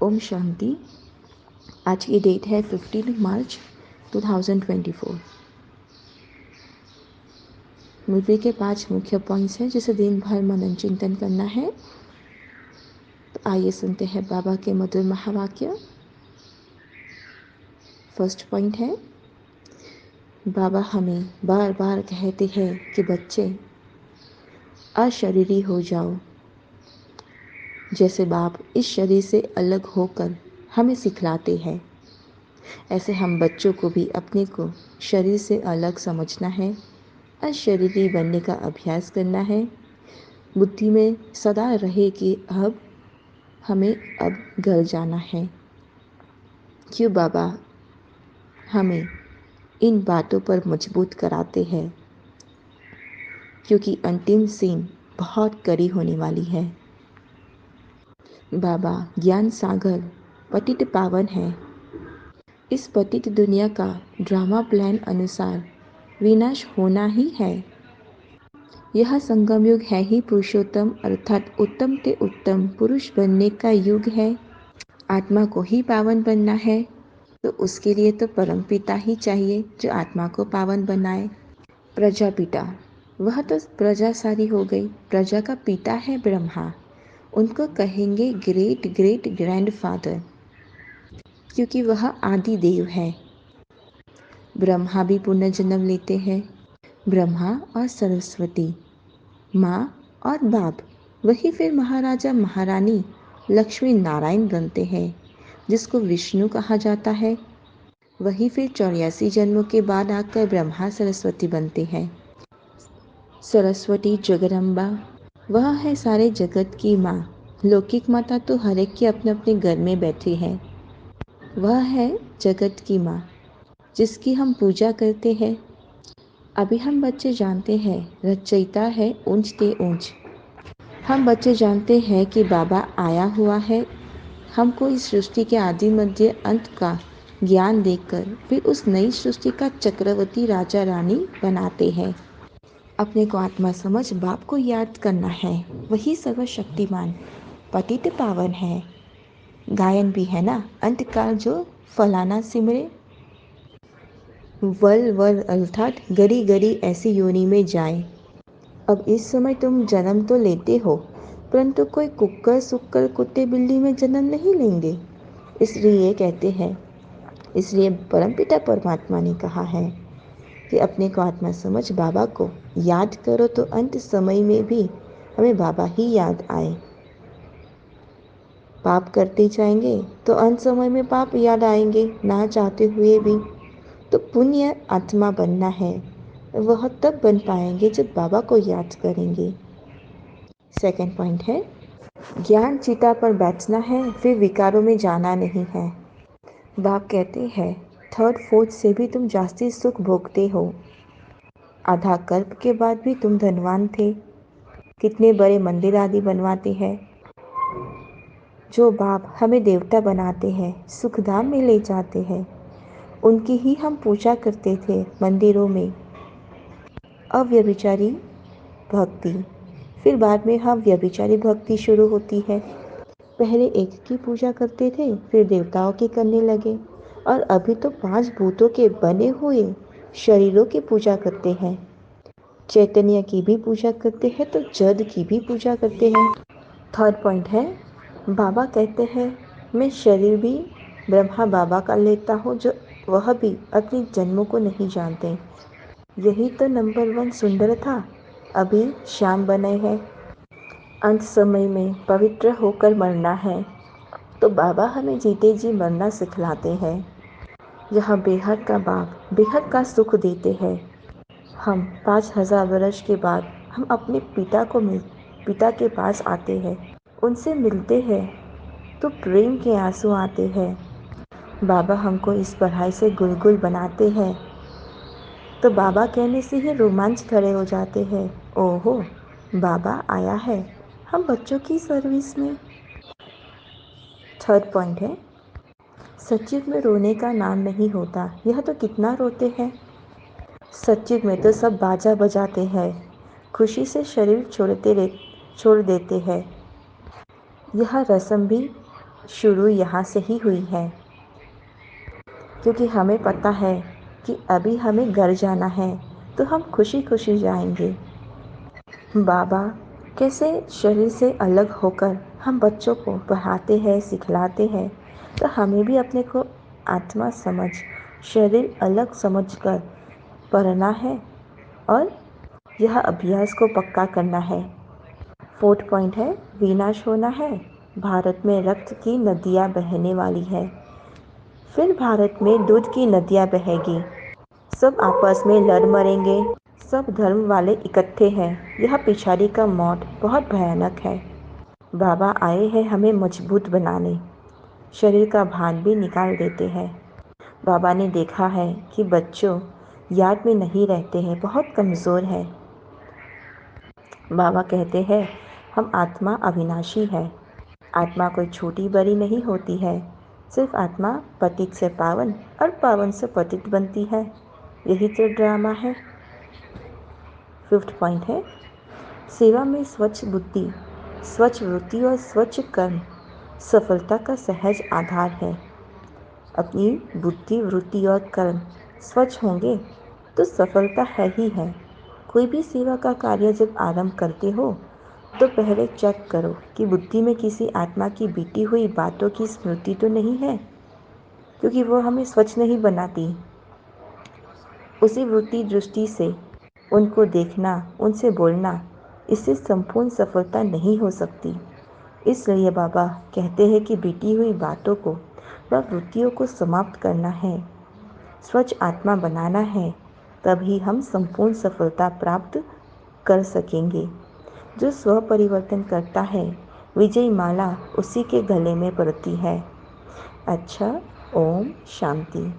ओम शांति। आज की डेट है 15 मार्च 2024। मुरली के 5 मुख्य पॉइंट्स हैं जिसे दिन भर मनन चिंतन करना है। तो आइए सुनते हैं बाबा के मधुर महावाक्य। फर्स्ट पॉइंट है, बाबा हमें बार बार कहते हैं कि बच्चे अशरीरी हो जाओ। जैसे बाप इस शरीर से अलग होकर हमें सिखलाते हैं, ऐसे हम बच्चों को भी अपने को शरीर से अलग समझना है, अशरीरी बनने का अभ्यास करना है। बुद्धि में सदा रहे कि अब हमें घर जाना है। क्यों बाबा हमें इन बातों पर मजबूत कराते हैं? क्योंकि अंतिम सीन बहुत कड़ी होने वाली है। बाबा ज्ञान सागर पतित पावन है। इस पतित दुनिया का ड्रामा प्लान अनुसार विनाश होना ही है। यह संगम युग है ही पुरुषोत्तम अर्थात उत्तम ते उत्तम पुरुष बनने का युग है। आत्मा को ही पावन बनना है, तो उसके लिए तो परमपिता ही चाहिए जो आत्मा को पावन बनाए। प्रजापिता, वह तो प्रजा सारी हो गई। प्रजा का पिता है ब्रह्मा, उनको कहेंगे ग्रेट ग्रेट ग्रैंडफादर, क्योंकि वह आदि देव है। ब्रह्मा भी पुनर्जन्म लेते हैं। ब्रह्मा और सरस्वती, माँ और बाप, वही फिर महाराजा महारानी लक्ष्मी नारायण बनते हैं, जिसको विष्णु कहा जाता है। वही फिर 84 जन्मों के बाद आकर ब्रह्मा सरस्वती बनते हैं। सरस्वती जगदम्बा, वह है सारे जगत की माँ। लौकिक माता तो हर एक के अपने अपने घर में बैठी है। वह है जगत की माँ जिसकी हम पूजा करते हैं। अभी हम बच्चे जानते हैं रचयिता है ऊंच ते ऊंच। हम बच्चे जानते हैं कि बाबा आया हुआ है हमको इस सृष्टि के आदि मध्य अंत का ज्ञान देकर फिर उस नई सृष्टि का चक्रवर्ती राजा रानी बनाते हैं। अपने को आत्मा समझ बाप को याद करना है। वही सर्वशक्तिमान पतित पावन है। गायन भी है ना, अंतकाल जो फलाना सिमरे, वल वल अर्थात गरी गरी ऐसी योनि में जाए। अब इस समय तुम जन्म तो लेते हो, परंतु कोई कुक्कर सुक्कर कुत्ते बिल्ली में जन्म नहीं लेंगे। इसलिए कहते हैं, इसलिए परमपिता परमात्मा ने कहा है कि अपने को आत्मा समझ बाबा को याद करो, तो अंत समय में भी हमें बाबा ही याद आए। पाप करते जाएंगे तो अंत समय में पाप याद आएंगे ना चाहते हुए भी। तो पुण्य आत्मा बनना है, वह तब बन पाएंगे जब बाबा को याद करेंगे। सेकंड पॉइंट है, ज्ञान चिता पर बैठना है, फिर विकारों में जाना नहीं है। बाप कहते हैं थर्ड फोर्थ से भी तुम जास्ती सुख भोगते हो। आधा कल्प के बाद भी तुम धनवान थे। कितने बड़े मंदिर आदि बनवाते हैं। जो बाप हमें देवता बनाते हैं, सुखधाम में ले जाते हैं, उनकी ही हम पूजा करते थे मंदिरों में। अव्यभिचारी भक्ति, फिर बाद में हम व्यभिचारी भक्ति शुरू होती है। पहले एक की पूजा करते थे, फिर देवताओं की करने लगे, और अभी तो 5 भूतों के बने हुए शरीरों की पूजा करते हैं। चैतन्य की भी पूजा करते हैं तो जद की भी पूजा करते हैं। थर्ड पॉइंट है, बाबा कहते हैं मैं शरीर भी ब्रह्मा बाबा का लेता हूँ, जो वह भी अपने जन्मों को नहीं जानते। यही तो नंबर 1 सुंदर था, अभी श्याम बने हैं। अंत समय में पवित्र होकर मरना है, तो बाबा हमें जीते जी मरना सिखलाते हैं। यह बेहद का बाप बेहद का सुख देते हैं। हम 5000 वर्ष के बाद हम अपने पिता के पास आते हैं, उनसे मिलते हैं तो प्रेम के आंसू आते हैं। बाबा हमको इस पढ़ाई से गुलगुल बनाते हैं, तो बाबा कहने से ही रोमांच खड़े हो जाते हैं। ओहो, बाबा आया है, हम बच्चों की सर्विस में। थर्ड पॉइंट है, सच्चिद में रोने का नाम नहीं होता। यह तो कितना रोते हैं। सच्चिद में तो सब बाजा बजाते हैं, खुशी से शरीर छोड़ देते हैं। यह रस्म भी शुरू यहाँ से ही हुई है, क्योंकि हमें पता है कि अभी हमें घर जाना है, तो हम खुशी खुशी जाएंगे। बाबा कैसे शरीर से अलग होकर हम बच्चों को पढ़ाते हैं, सिखलाते हैं, तो हमें भी अपने को आत्मा समझ, शरीर अलग समझकर पढ़ना है और यह अभ्यास को पक्का करना है। फोर्थ पॉइंट है, विनाश होना है। भारत में रक्त की नदियाँ बहने वाली है, फिर भारत में दूध की नदियाँ बहेगी। सब आपस में लड़ मरेंगे। सब धर्म वाले इकट्ठे हैं। यह पिछाड़ी का मौत बहुत भयानक है। बाबा आए हैं हमें मजबूत बनाने, शरीर का भान भी निकाल देते हैं। बाबा ने देखा है कि बच्चों याद में नहीं रहते हैं, बहुत कमज़ोर है। बाबा कहते हैं हम आत्मा अविनाशी है। आत्मा कोई छोटी बड़ी नहीं होती है, सिर्फ आत्मा पतित से पावन और पावन से पतित बनती है। यही तो ड्रामा है। फिफ्थ पॉइंट है, सेवा में स्वच्छ बुद्धि, स्वच्छ वृत्ति और स्वच्छ कर्म सफलता का सहज आधार है। अपनी बुद्धि, वृत्ति और कर्म स्वच्छ होंगे तो सफलता है ही है। कोई भी सेवा का कार्य जब आरंभ करते हो तो पहले चेक करो कि बुद्धि में किसी आत्मा की बीती हुई बातों की स्मृति तो नहीं है, क्योंकि वो हमें स्वच्छ नहीं बनाती। उसी वृत्ति दृष्टि से उनको देखना, उनसे बोलना, इससे संपूर्ण सफलता नहीं हो सकती। इसलिए बाबा कहते हैं कि बीती हुई बातों को व वृत्तियों को समाप्त करना है, स्वच्छ आत्मा बनाना है, तभी हम संपूर्ण सफलता प्राप्त कर सकेंगे। जो स्व परिवर्तन करता है, विजय माला उसी के गले में पड़ती है। अच्छा, ओम शांति।